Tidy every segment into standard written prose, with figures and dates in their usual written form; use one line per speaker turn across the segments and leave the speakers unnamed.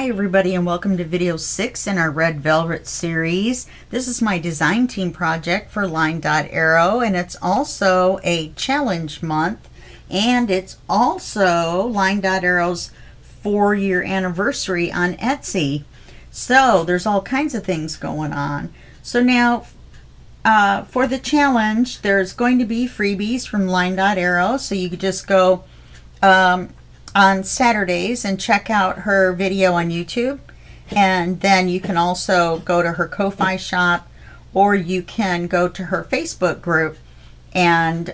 Hi everybody, and welcome to video 6 in our Red Velvet series. This is my design team project for LineDotArrow, and it's also a challenge month, and it's also LineDotArrow's 4-year anniversary on Etsy. So there's all kinds of things going on. So now for the challenge, there's going to be freebies from LineDotArrow, so you could just go on Saturdays and check out her video on YouTube, and then you can also go to her Ko-Fi shop, or you can go to her Facebook group, and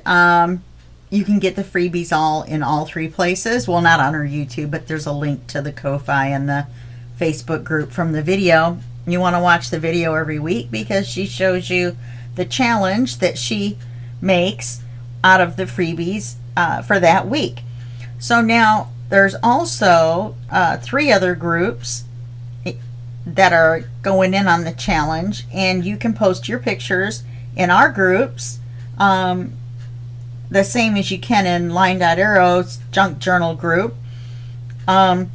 you can get the freebies all in all 3 places. Well, not on her YouTube, but there's a link to the Ko-Fi and the Facebook group from the video. You want to watch the video every week because she shows you the challenge that she makes out of the freebies for that week. So now there's also 3 other groups that are going in on the challenge, and you can post your pictures in our groups the same as you can in LineDotArrow's Junk Journal group, Facebook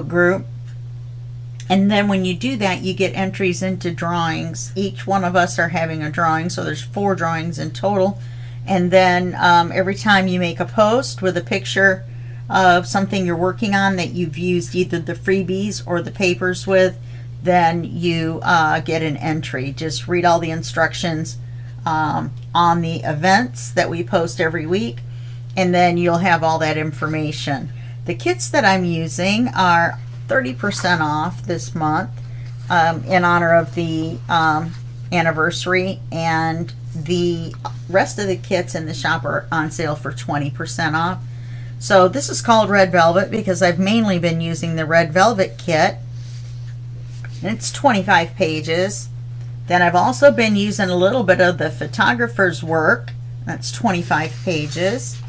group. And then when you do that, you get entries into drawings. Each one of us are having a drawing, so there's 4 drawings in total. And then every time you make a post with a picture of something you're working on that you've used either the freebies or the papers with, then you get an entry. Just read all the instructions on the events that we post every week, and then you'll have all that information. The kits that I'm using are 30% off this month in honor of the anniversary, and the rest of the kits in the shop are on sale for 20% off. So this is called Red Velvet because I've mainly been using the Red Velvet kit, and it's 25 pages. Then I've also been using a little bit of the photographer's work. That's 25 pages.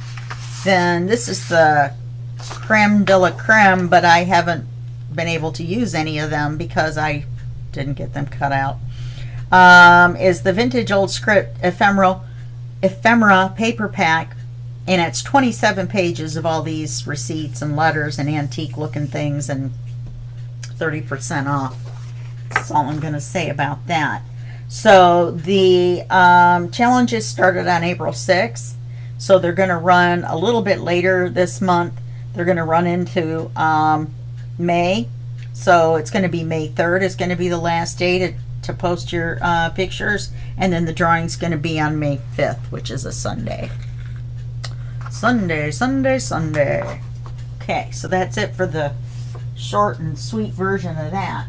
Then this is the creme de la creme, but I haven't been able to use any of them because I didn't get them cut out. Is the Vintage Old Script Ephemera paper pack, and it's 27 pages of all these receipts and letters and antique looking things, and 30% off. That's all I'm going to say about that. So the challenges started on April 6th, so they're going to run a little bit later this month. They're going to run into May, so it's going to be May 3rd is going to be the last day to post your pictures, and then the drawing's going to be on May 5th, which is a Sunday. Sunday. Okay, so that's it for the short and sweet version of that.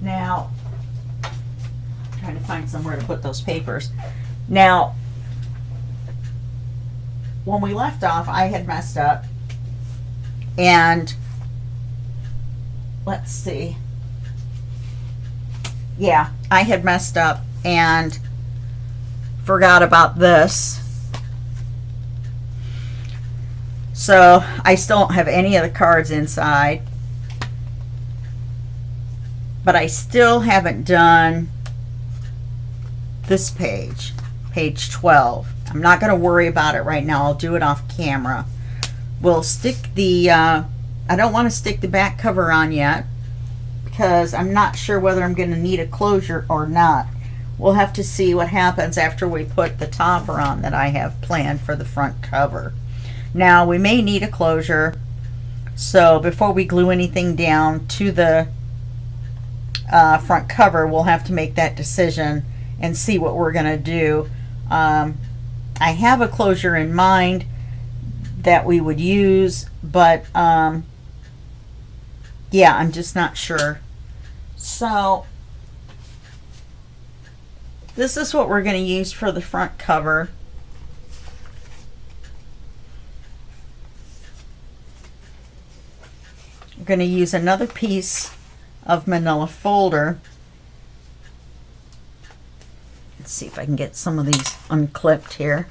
Now, I'm trying to find somewhere to put those papers. Now, when we left off, I had messed up, and let's see. Yeah, I had messed up and forgot about this. So I still don't have any of the cards inside, but I still haven't done this page, page 12. I'm not going to worry about it right now. I'll do it off camera. We'll stick the, I don't want to stick the back cover on yet, because I'm not sure whether I'm going to need a closure or not. We'll have to see what happens after we put the topper on that I have planned for the front cover. Now, we may need a closure, so before we glue anything down to the front cover, we'll have to make that decision and see what we're going to do. I have a closure in mind that we would use, but yeah, I'm just not sure. So this is what we're going to use for the front cover. We're going to use another piece of manila folder. Let's see if I can get some of these unclipped here.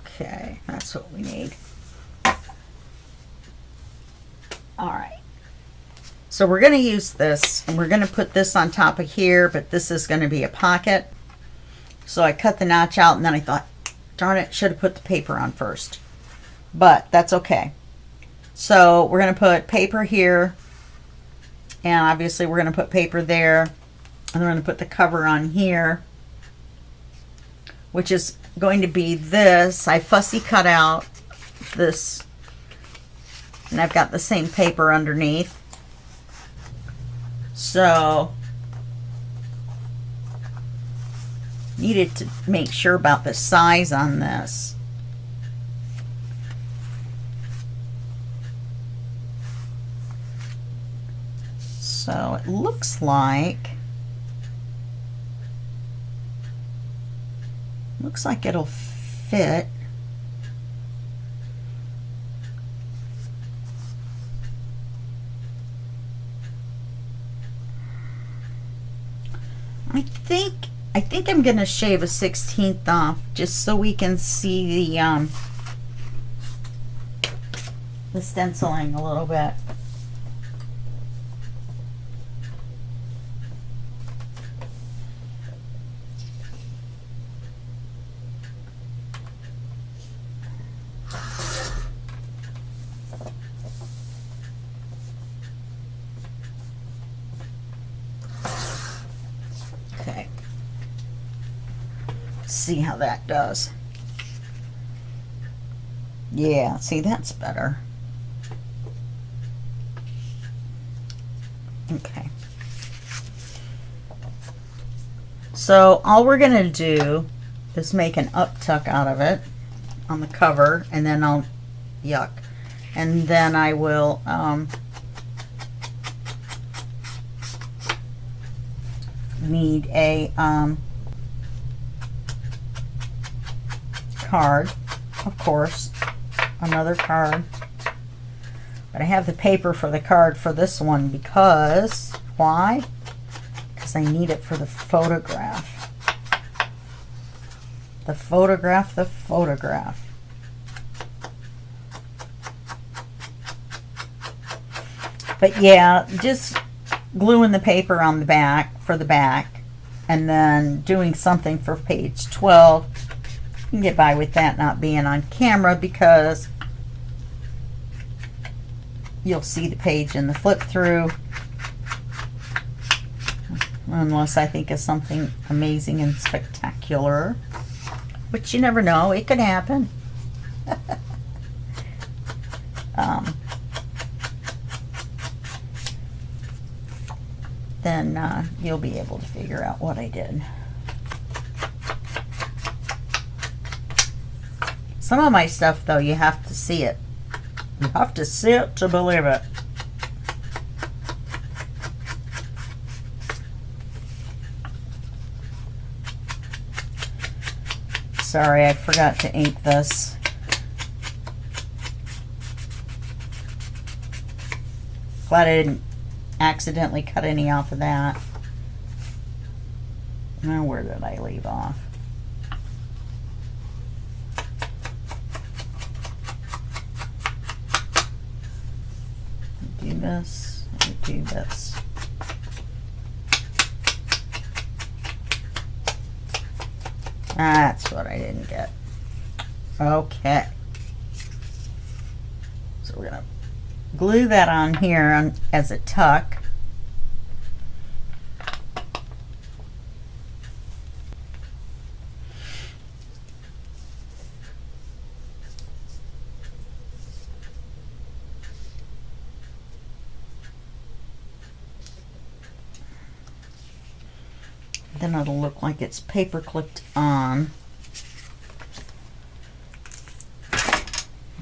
Okay, that's what we need. All right. So we're going to use this, and we're going to put this on top of here, but this is going to be a pocket. So I cut the notch out, and then I thought, darn it, should have put the paper on first. But that's okay. So we're going to put paper here, and obviously we're going to put paper there, and we're going to put the cover on here, which is going to be this. I fussy cut out this, and I've got the same paper underneath. So needed to make sure about the size on this. So it looks like it'll fit. I think I'm gonna shave a 1/16 off just so we can see the stenciling a little bit. Okay. See how that does. Yeah, see, that's better. Okay. So all we're going to do is make an uptuck out of it on the cover, and then I'll, yuck, and then I will need a card, of course, another card. But I have the paper for the card for this one because, why? Because I need it for the photograph. The photograph. But yeah, just gluing the paper on the back for the back, and then doing something for page 12. You can get by with that not being on camera because you'll see the page in the flip through, unless I think of something amazing and spectacular, which you never know, it could happen. Then you'll be able to figure out what I did. Some of my stuff, though, you have to see it. You have to see it to believe it. Sorry, I forgot to ink this. Glad I didn't accidentally cut any off of that. Now, where did I leave off? Do this, do this. That's what I didn't get. Okay. So we're gonna glue that on here as a tuck. Then it'll look like it's paper clipped on.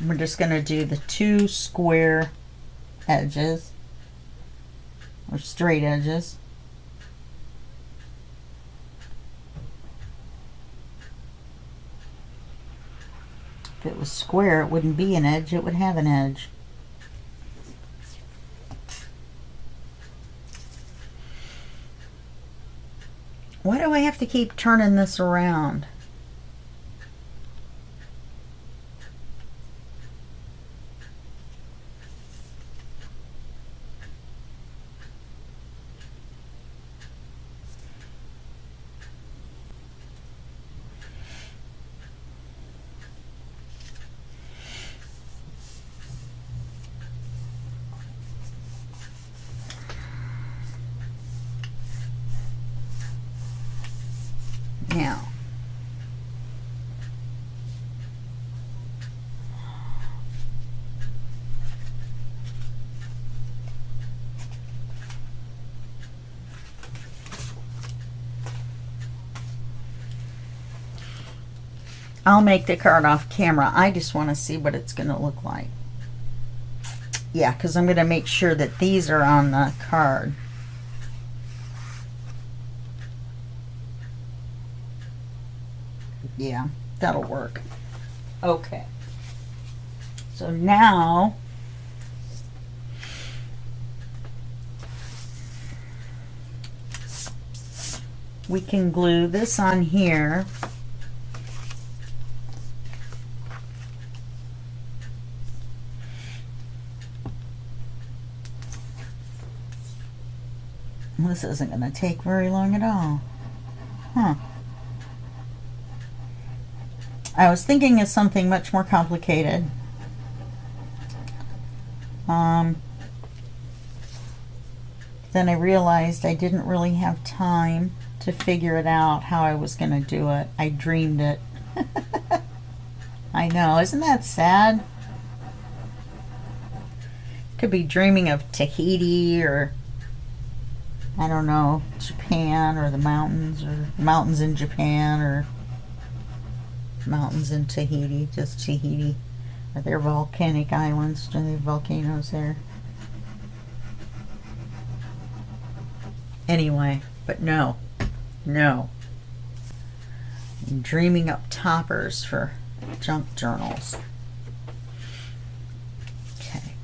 We're just going to do the 2 square edges, or straight edges. If it was square, it wouldn't be an edge, it would have an edge. Why do I have to keep turning this around? I'll make the card off camera. I just want to see what it's going to look like. Yeah, because I'm going to make sure that these are on the card. Yeah, that'll work. Okay. So now we can glue this on here. This isn't going to take very long at all. Huh. I was thinking of something much more complicated. Then I realized I didn't really have time to figure it out how I was going to do it. I dreamed it. I know, isn't that sad? Could be dreaming of Tahiti or I don't know, Japan or the mountains in Japan or mountains in Tahiti, just Tahiti. Are there volcanic islands? Do they have volcanoes there? Anyway, but no. I'm dreaming up toppers for junk journals. Okay.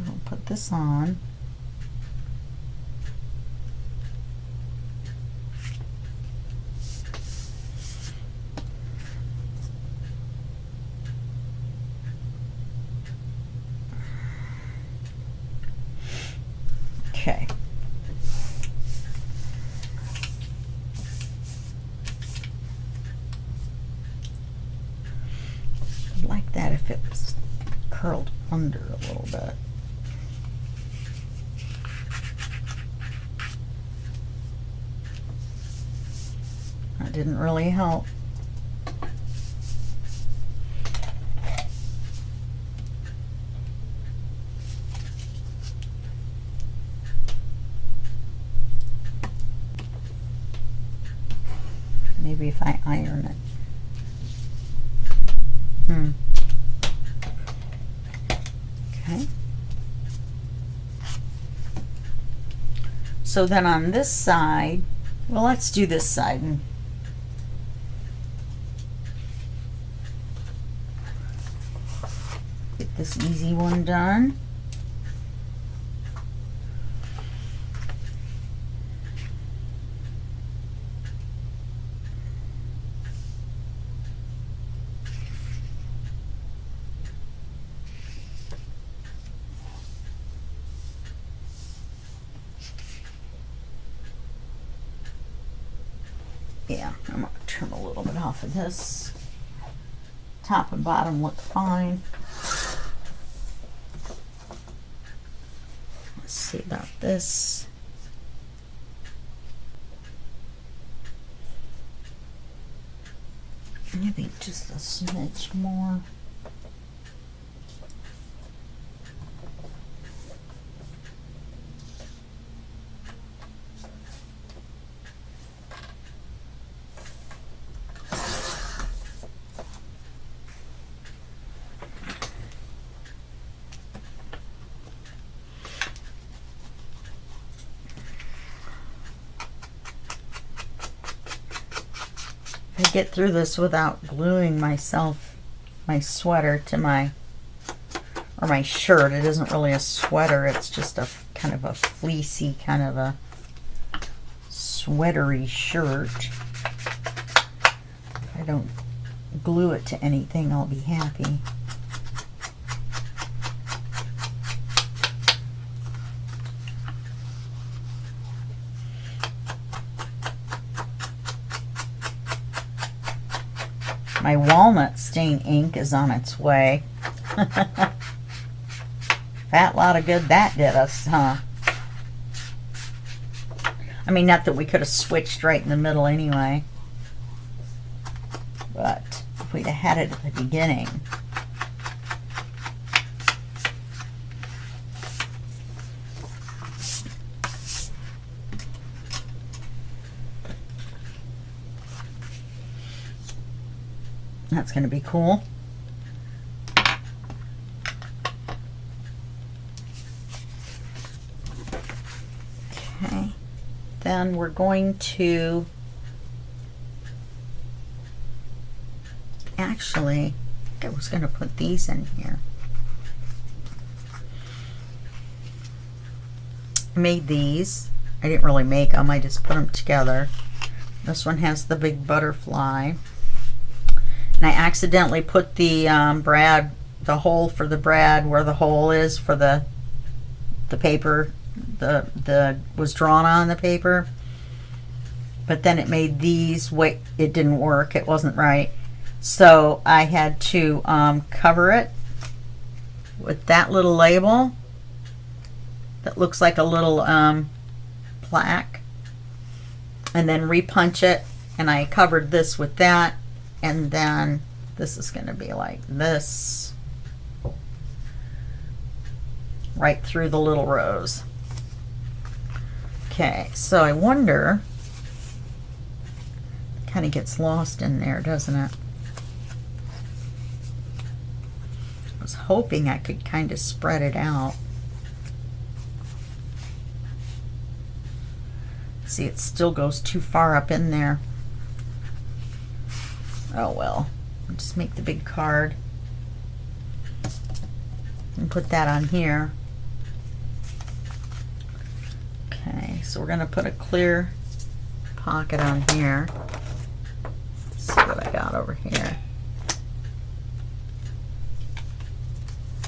I'll put this on. Okay. I'd like that if it was curled under a little bit. That didn't really help. Maybe if I iron it. Okay. So then on this side, well, let's do this side and get this easy one done. Yeah, I'm going to trim a little bit off of this. Top and bottom look fine. Let's see about this. I think just a smidge more. Get through this without gluing my sweater to my shirt. It isn't really a sweater, it's just a kind of a fleecy kind of a sweatery shirt. If I don't glue it to anything, I'll be happy. My walnut stain ink is on its way. Fat lot of good that did us, huh? I mean, not that we could have switched right in the middle anyway. But if we'd have had it at the beginning. That's going to be cool. Okay. Then we're going to actually, I was going to put these in here. I made these. I didn't really make them, I just put them together. This one has the big butterfly. And I accidentally put the the hole for the brad where the hole is for the paper, the was drawn on the paper. But then it made these, wait, it didn't work, it wasn't right. So I had to cover it with that little label that looks like a little plaque, and then repunch it, and I covered this with that, and then this is going to be like this right through the little rows. Okay, so I wonder, kind of gets lost in there, doesn't it? I was hoping I could kind of spread it out. See, it still goes too far up in there. Oh well, I'll just make the big card and put that on here. Okay, so we're gonna put a clear pocket on here. Let's see what I got over here.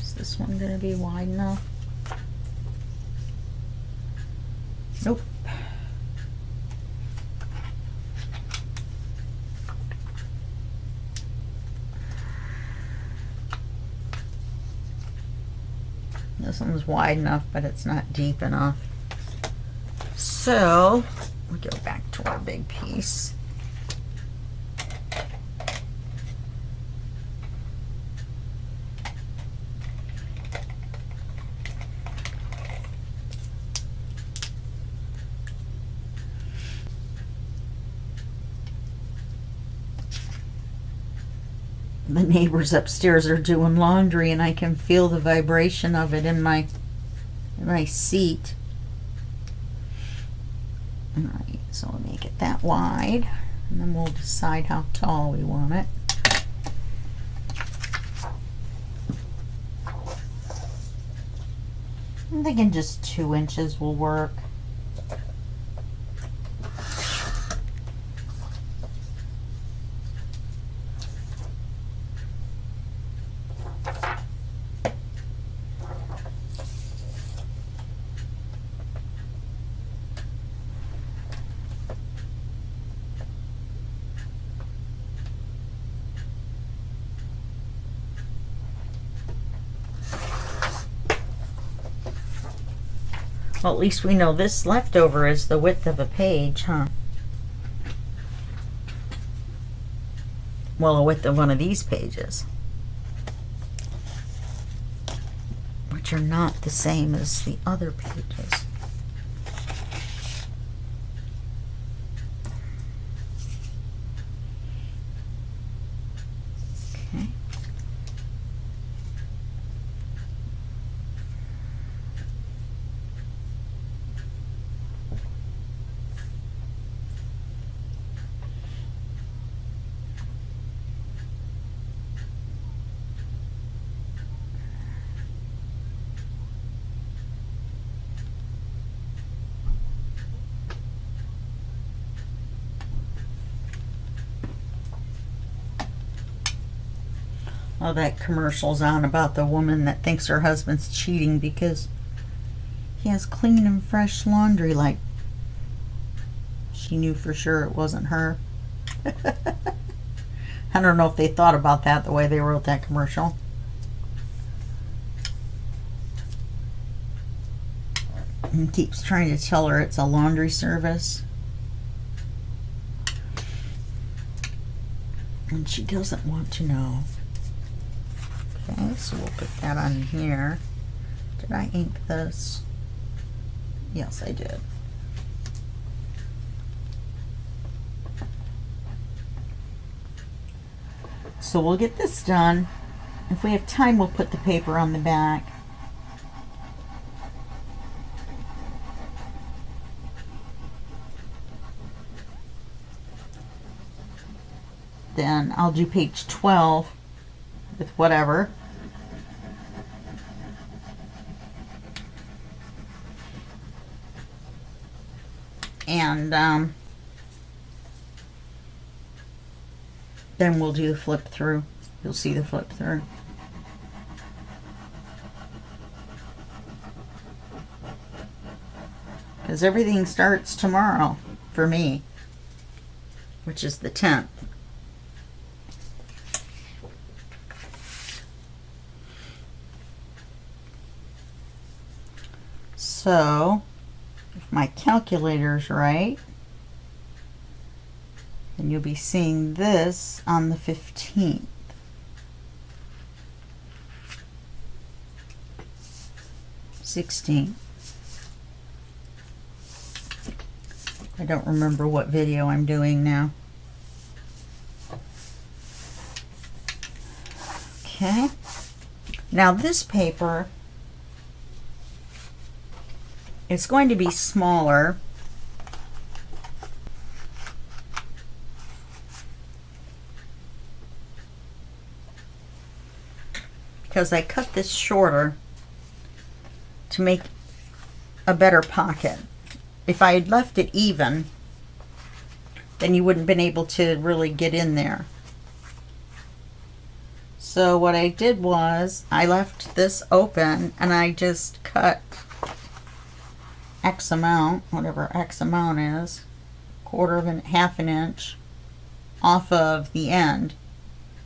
Is this one gonna be wide enough? Nope. This one's wide enough, but it's not deep enough. So we go back to our big piece. The neighbors upstairs are doing laundry, and I can feel the vibration of it in my seat. All right, so we'll make it that wide, and then we'll decide how tall we want it. I'm thinking just 2 inches will work. Well, at least we know this leftover is the width of a page, huh? Well, the width of one of these pages, which are not the same as the other pages. Okay. Oh, that commercial's on about the woman that thinks her husband's cheating because he has clean and fresh laundry, like she knew for sure it wasn't her. I don't know if they thought about that the way they wrote that commercial. And keeps trying to tell her it's a laundry service. And she doesn't want to know. Okay, so we'll put that on here. Did I ink this? Yes, I did. So we'll get this done. If we have time, we'll put the paper on the back. Then I'll do page 12 with whatever. And then we'll do the flip through. You'll see the flip through. Because everything starts tomorrow for me, which is the 10th. So, if my calculator's right, then you'll be seeing this on the 15th. I don't remember what video I'm doing now. Okay. Now this paper, it's going to be smaller. Because I cut this shorter to make a better pocket. If I had left it even, then you wouldn't have been able to really get in there. So what I did was I left this open and I just cut X amount, whatever X amount is, half an inch off of the end,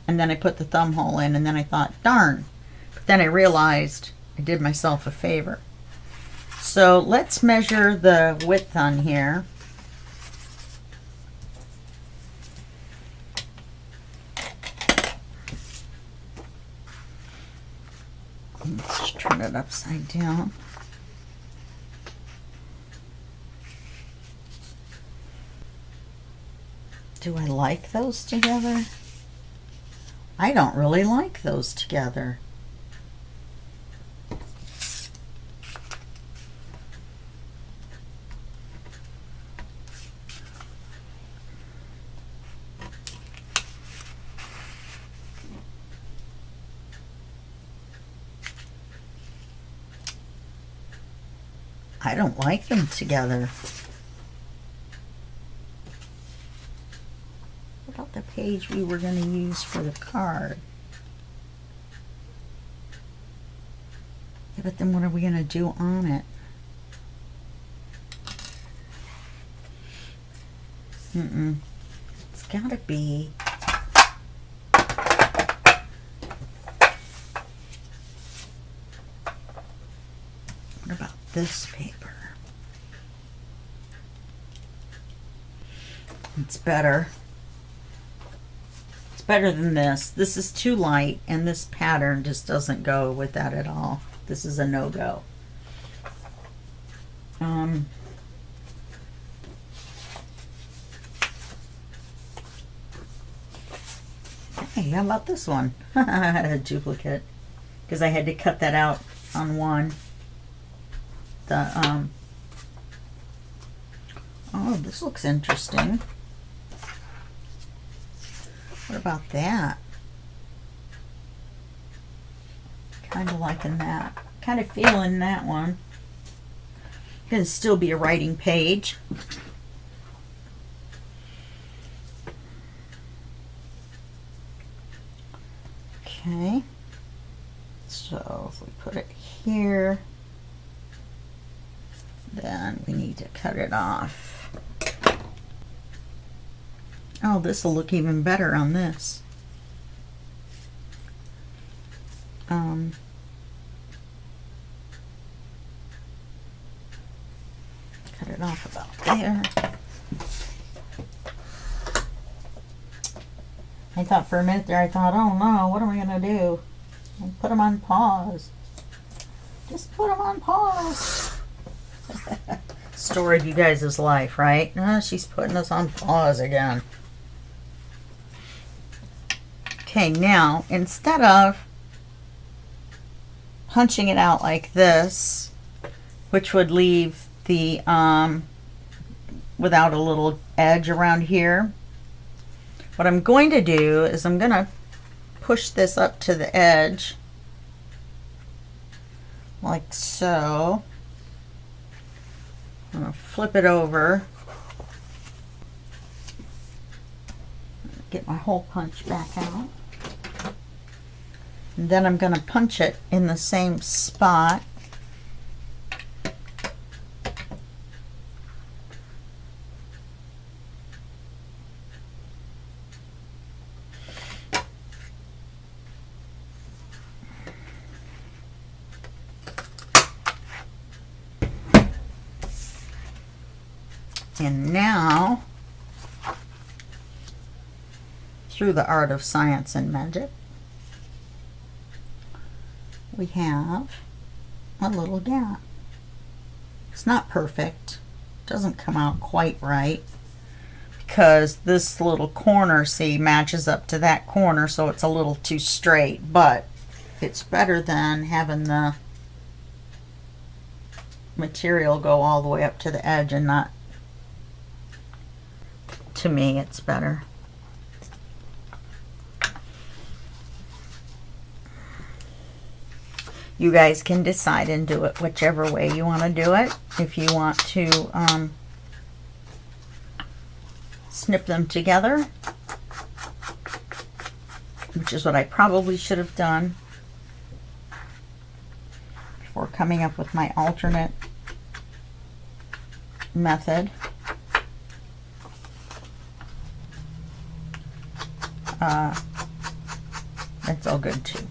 and then I put the thumb hole in, and then I thought, darn. But then I realized I did myself a favor. So let's measure the width on here. Let's turn it upside down. Do I like those together? I don't really like those together. I don't like them together. What about the page we were going to use for the card? Yeah, but then what are we going to do on it? It's got to be... What about this paper? It's better. It's better than this. This is too light, and this pattern just doesn't go with that at all. This is a no-go. Hey, how about this one? I had a duplicate because I had to cut that out on one. Oh, this looks interesting. What about that? Kind of liking that. Kind of feeling that one. Gonna still be a writing page. Okay. So if we put it here, then we need to cut it off. Oh, this will look even better on this. Cut it off about there. I thought for a minute there, I thought, oh no, what am I going to do? I'll put them on pause. Just put them on pause. Story of you guys' life, right? She's putting us on pause again. Okay, now instead of punching it out like this, which would leave the without a little edge around here, what I'm going to do is I'm going to push this up to the edge like so. I'm going to flip it over, get my hole punch back out, and then I'm going to punch it in the same spot. And now, through the art of science and magic, we have a little gap. It's not perfect. It doesn't come out quite right because this little corner, see, matches up to that corner, so it's a little too straight, but it's better than having the material go all the way up to the edge and not. To me, it's better. You guys can decide and do it whichever way you want to do it. If you want to snip them together, which is what I probably should have done before coming up with my alternate method. That's all good too.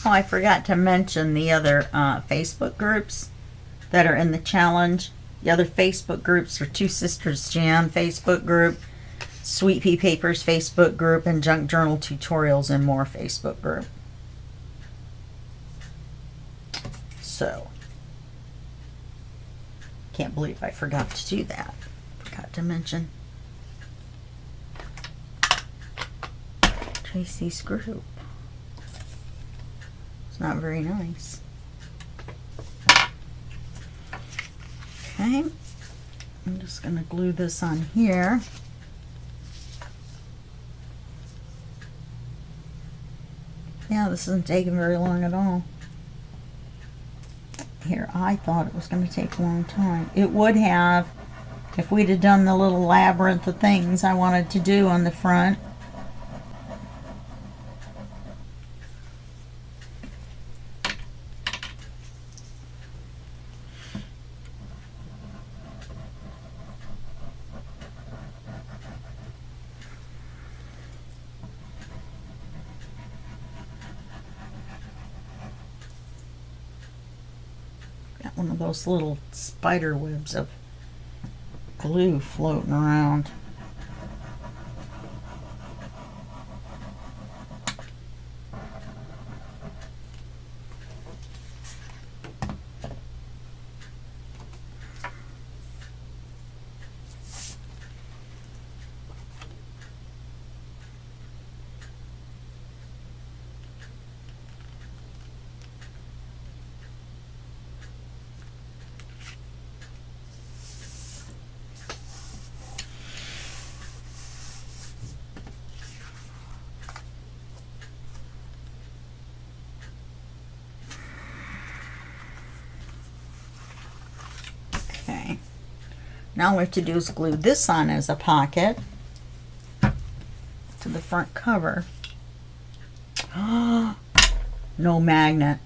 Oh, I forgot to mention the other Facebook groups that are in the challenge. The other Facebook groups are TwoSistersJam Facebook group, Sweet Pea Papers Facebook group, and Junk Journal Tutorials and More Facebook group. So, can't believe I forgot to do that. Forgot to mention Tracy's group. Not very nice. Okay, I'm just going to glue this on here. Yeah, this isn't taking very long at all. Here, I thought it was going to take a long time. It would have if we'd have done the little labyrinth of things I wanted to do on the front. One of those little spider webs of glue floating around. Okay, now all we have to do is glue this on as a pocket to the front cover. No magnet.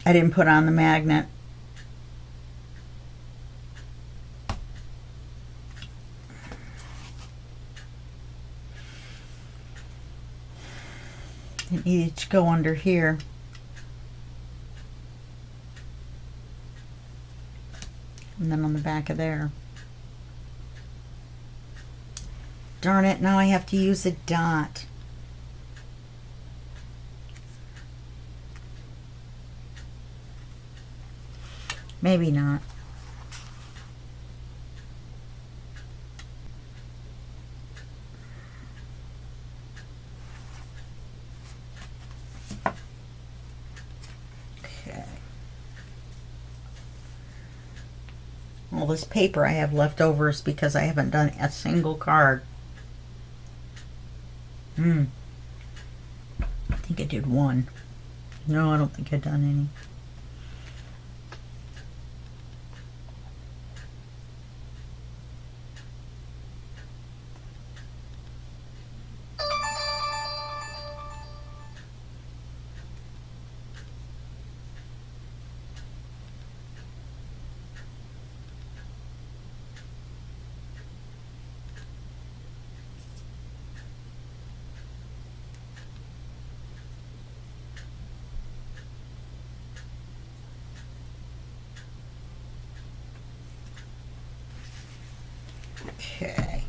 I didn't put on the magnet. needed to go under here. And then on the back of there. Darn it, now I have to use a dot. Maybe not. Okay. All this paper I have left over is because I haven't done a single card. I think I did one. No, I don't think I've done any. Okay,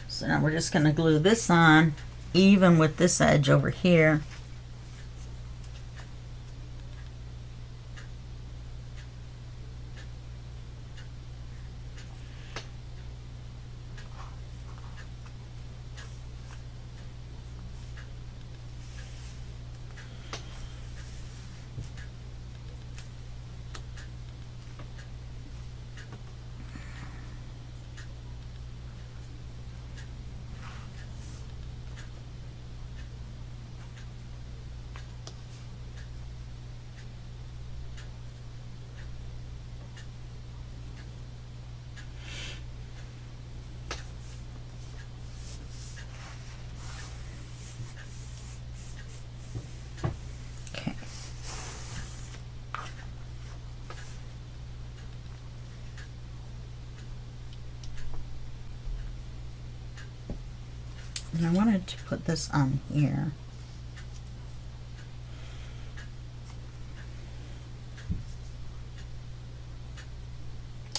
so now we're just going to glue this on even with this edge over here. And I wanted to put this on here.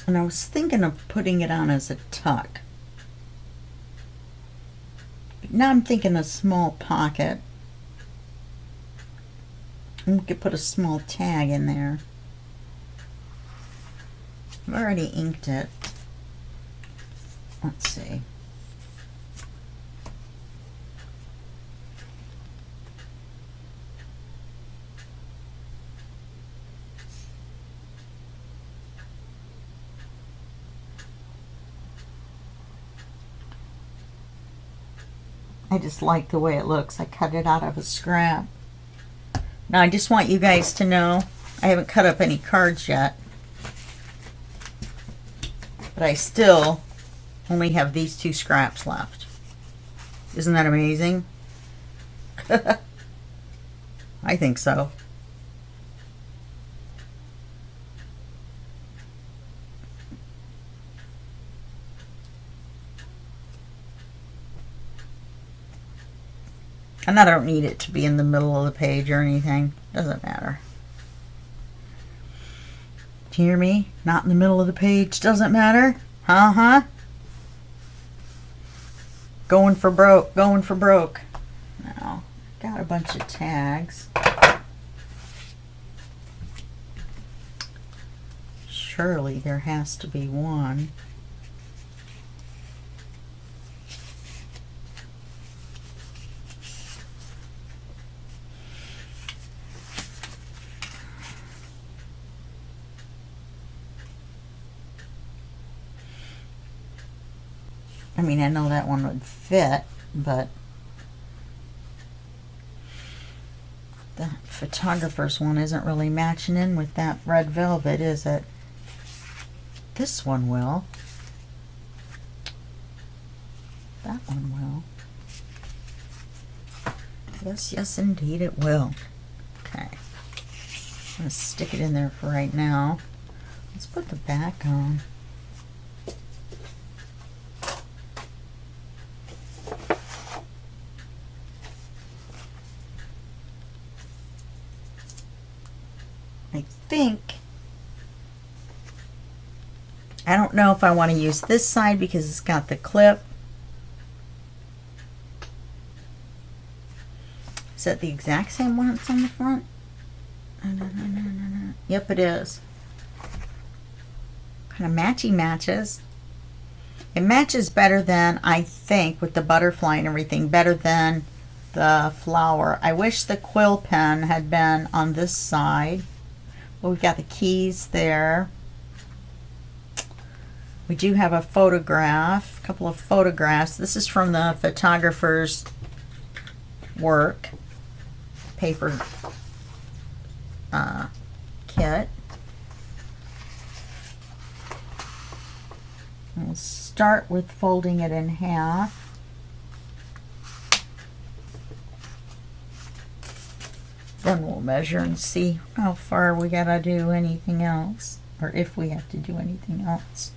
And I was thinking of putting it on as a tuck. Now I'm thinking a small pocket. And we could put a small tag in there. I've already inked it. Let's see. I just like the way it looks. I cut it out of a scrap. Now I just want you guys to know I haven't cut up any cards yet. But I still only have these 2 scraps left. Isn't that amazing? I think so. And I don't need it to be in the middle of the page or anything. Doesn't matter. Do you hear me? Not in the middle of the page. Doesn't matter. Uh-huh. Going for broke. Going for broke. Now, got a bunch of tags. Surely there has to be one. I mean, I know that one would fit, but the photographer's one isn't really matching in with that red velvet, is it? This one will. That one will. Yes, yes, indeed it will. Okay. I'm going to stick it in there for right now. Let's put the back on. I think, I don't know if I want to use this side because it's got the clip. Is that the exact same one that's on the front? Yep, it is. Kind of matchy matches. It matches better than, I think, with the butterfly and everything, better than the flower. I wish the quill pen had been on this side. Well, we've got the keys there. We do have a photograph, a couple of photographs. This is from the photographer's work, paper kit. We'll start with folding it in half. Then we'll measure and see how far we gotta do anything else, or if we have to do anything else.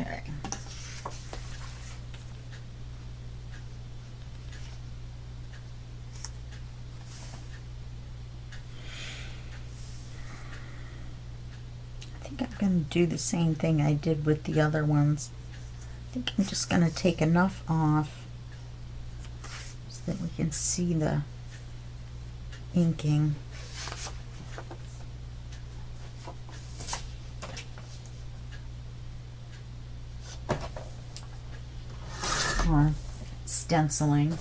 Okay. I think I'm going to do the same thing I did with the other ones. I think I'm just going to take enough off so that we can see the inking. Or stenciling.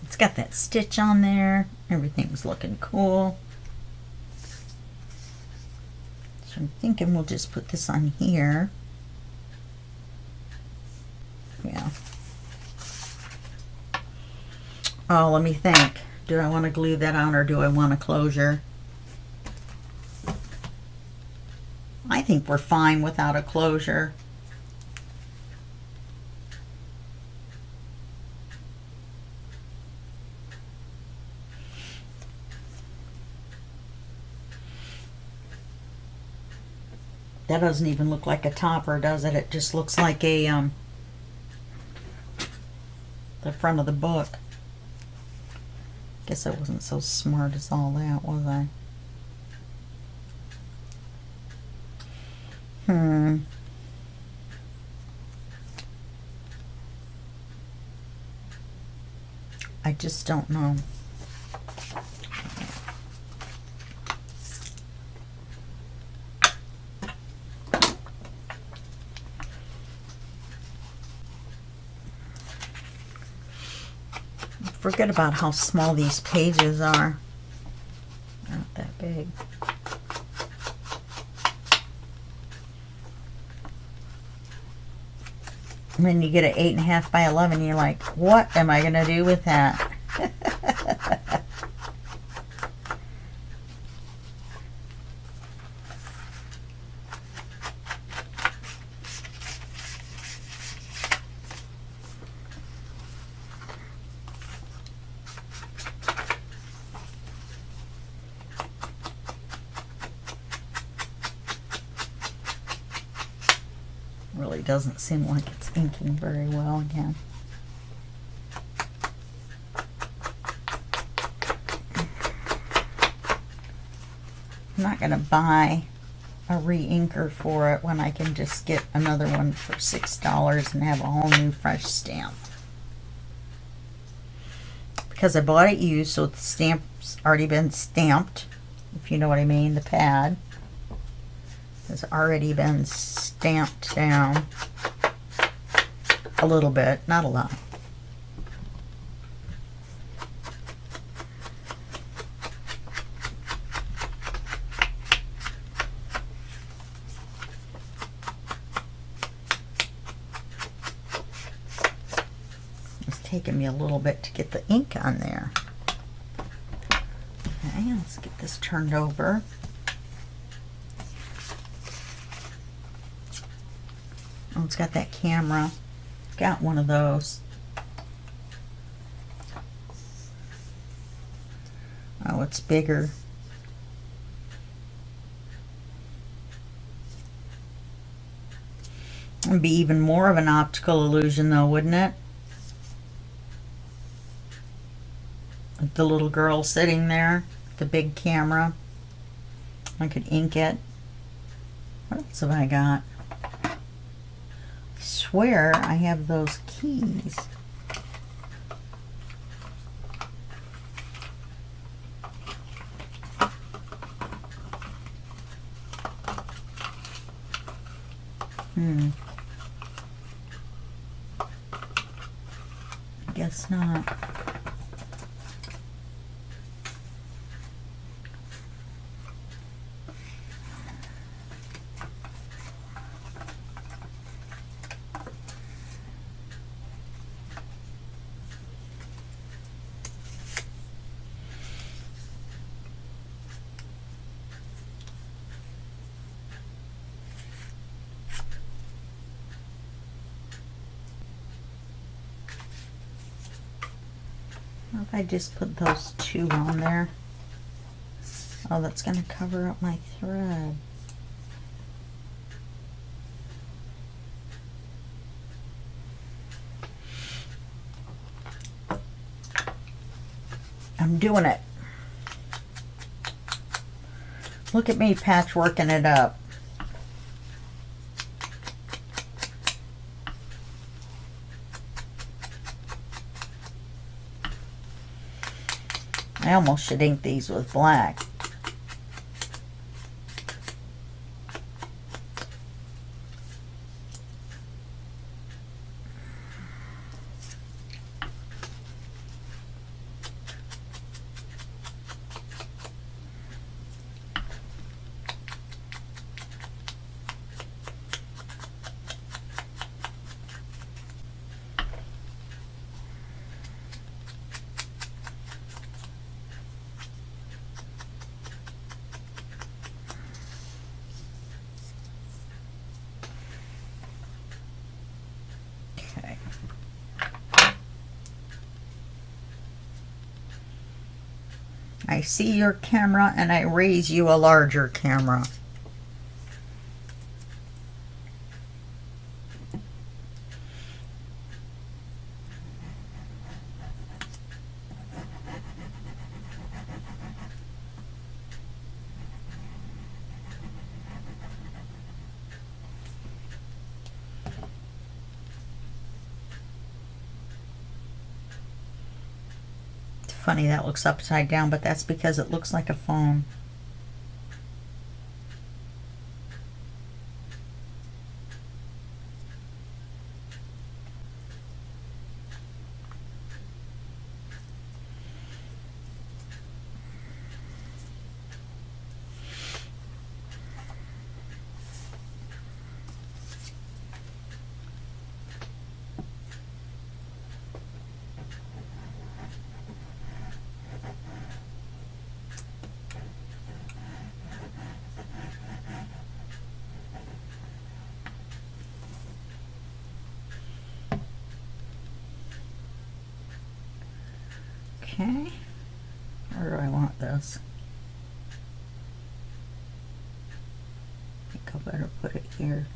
It's got that stitch on there. Everything's looking cool. So I'm thinking we'll just put this on here. Yeah. Oh, let me think. Do I want to glue that on or do I want a closure? I think we're fine without a closure. That doesn't even look like a topper, does it? It just looks like a the front of the book. Guess I wasn't so smart as all that, was I? I just don't know. Forget about how small these pages are. Not that big. And then you get an 8.5 by 11, you're like, what am I going to do with that? Really doesn't seem like it's inking very well again. I'm not going to buy a re-inker for it when I can just get another one for $6 and have a whole new fresh stamp. Because I bought it used, so the stamp's already been stamped, if you know what I mean, the pad has already been stamped down a little bit, not a lot. It's taking me a little bit to get the ink on there. Okay, let's get this turned over. Oh, it's got that camera. Got one of those. Oh, it's bigger. It'd be even more of an optical illusion though, wouldn't it? The little girl sitting there, the big camera. I could ink it. What else have I got? I swear I have those keys. Guess not. What if I just put those two on there? Oh, that's going to cover up my thread. I'm doing it. Look at me patchworking it up. I almost should ink these with black. I see your camera and I raise you a larger camera. Funny that looks upside down, but that's because it looks like a phone. Okay, where do I want this? I think I better put it here.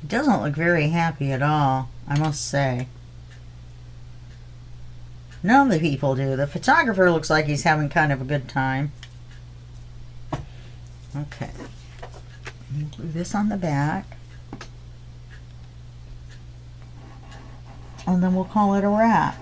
It doesn't look very happy at all, I must say. None of the people do. The photographer looks like he's having kind of a good time. Okay, glue this on the back. And then we'll call it a wrap.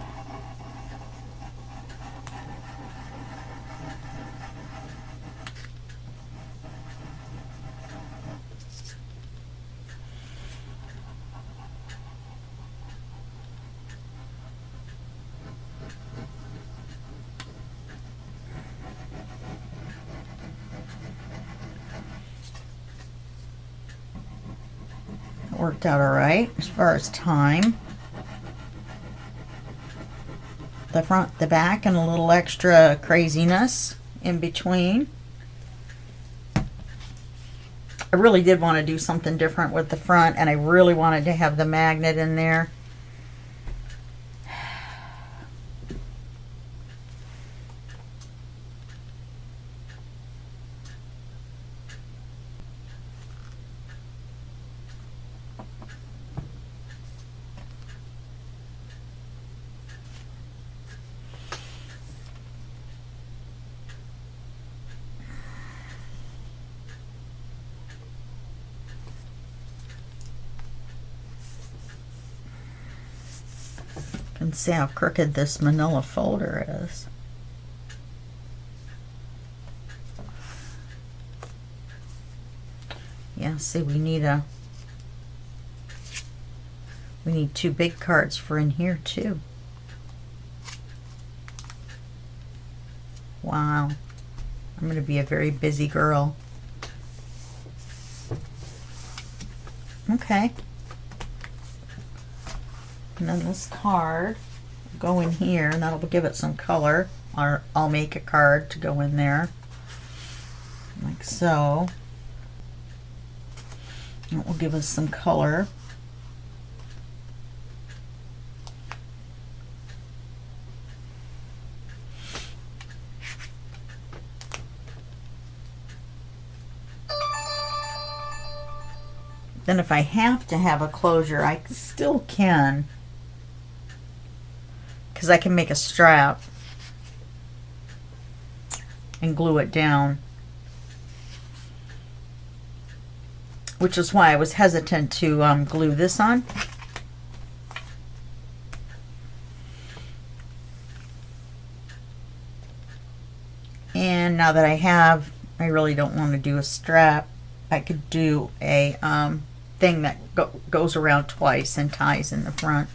It worked out all right as far as time. The front, the back, and a little extra craziness in between. I really did want to do something different with the front, and I really wanted to have the magnet in there. You can see how crooked this manila folder is. Yeah, see, we need 2 big cards for in here too. Wow, I'm going to be a very busy girl. Okay. And then this card will go in here, and that'll give it some color. Or I'll make a card to go in there, like so. It will give us some color. Then if I have to have a closure, I still can, because I can make a strap and glue it down, which is why I was hesitant to glue this on. And now that I really don't want to do a strap. I could do a thing that goes around twice and ties in the front.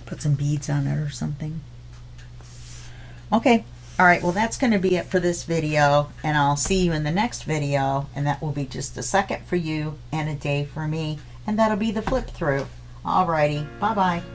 Put some beads on it or something. Okay, all right, well, that's going to be it for this video, and I'll see you in the next video, and that will be just a second for you and a day for me, and that'll be the flip through. Alrighty, bye bye.